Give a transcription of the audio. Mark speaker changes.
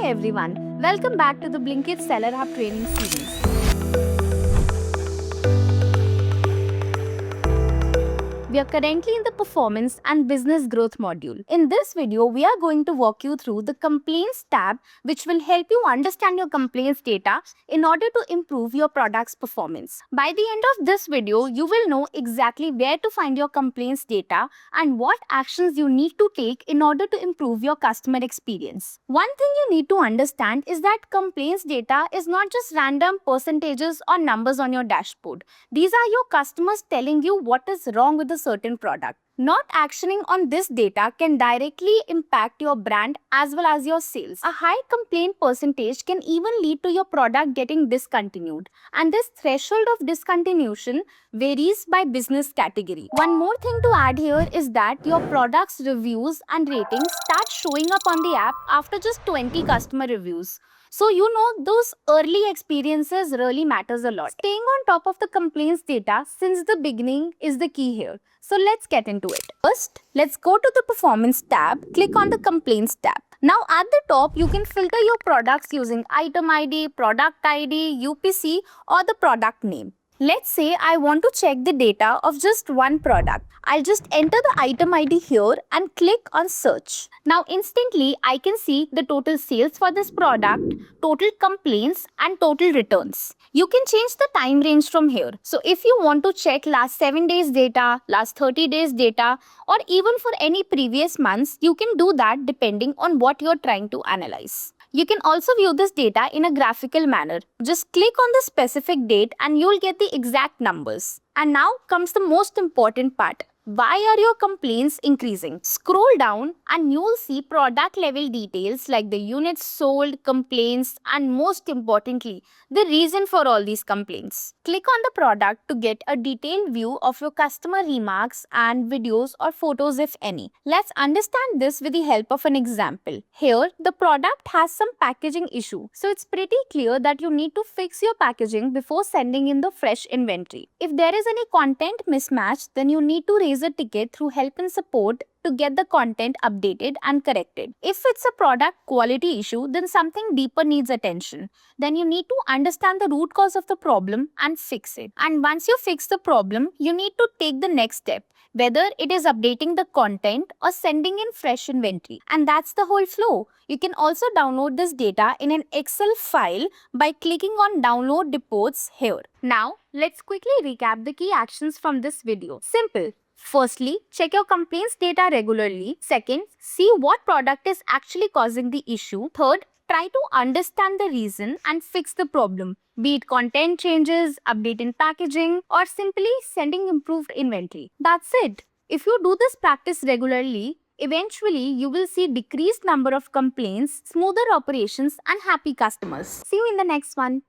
Speaker 1: Hi everyone, welcome back to the Blinkit Seller Hub training series. We are currently in the performance and business growth module. In this video, we are going to walk you through the complaints tab, which will help you understand your complaints data in order to improve your product's performance. By the end of this video, you will know exactly where to find your complaints data and what actions you need to take in order to improve your customer experience. One thing you need to understand is that complaints data is not just random percentages or numbers on your dashboard. These are your customers telling you what is wrong with a certain product. Not actioning on this data can directly impact your brand as well as your sales. A high complaint percentage can even lead to your product getting discontinued. And this threshold of discontinuation varies by business category. One more thing to add here is that your product's reviews and ratings start showing up on the app after just 20 customer reviews. So those early experiences really matters a lot. Staying on top of the complaints data since the beginning is the key here. So let's get into it. First, let's go to the performance tab. Click on the complaints tab. Now at the top, you can filter your products using item ID, product ID, UPC or the product name. Let's say I want to check the data of just one product. I'll just enter the item ID here and click on search. Now instantly I can see the total sales for this product, total complaints and total returns. You can change the time range from here. So if you want to check last 7 days data, last 30 days data or even for any previous months, you can do that depending on what you're trying to analyze. You can also view this data in a graphical manner. Just click on the specific date and you'll get the exact numbers. And now comes the most important part. Why are your complaints increasing? Scroll down and you'll see product level details like the units sold, complaints, and most importantly, the reason for all these complaints. Click on the product to get a detailed view of your customer remarks and videos or photos if any. Let's understand this with the help of an example. Here, the product has some packaging issue. So it's pretty clear that you need to fix your packaging before sending in the fresh inventory. If there is any content mismatch, then you need to raise a ticket through help and support to get the content updated and corrected. If it's a product quality issue, then something deeper needs attention. Then you need to understand the root cause of the problem and fix it. And once you fix the problem, you need to take the next step, whether it is updating the content or sending in fresh inventory. And that's the whole flow. You can also download this data in an Excel file by clicking on download reports here. Now, let's quickly recap the key actions from this video. Simple. Firstly, check your complaints data regularly. Second, see what product is actually causing the issue. Third, try to understand the reason and fix the problem, be it content changes, update in packaging, or simply sending improved inventory. That's it. If you do this practice regularly, eventually you will see decreased number of complaints, smoother operations, and happy customers. See you in the next one.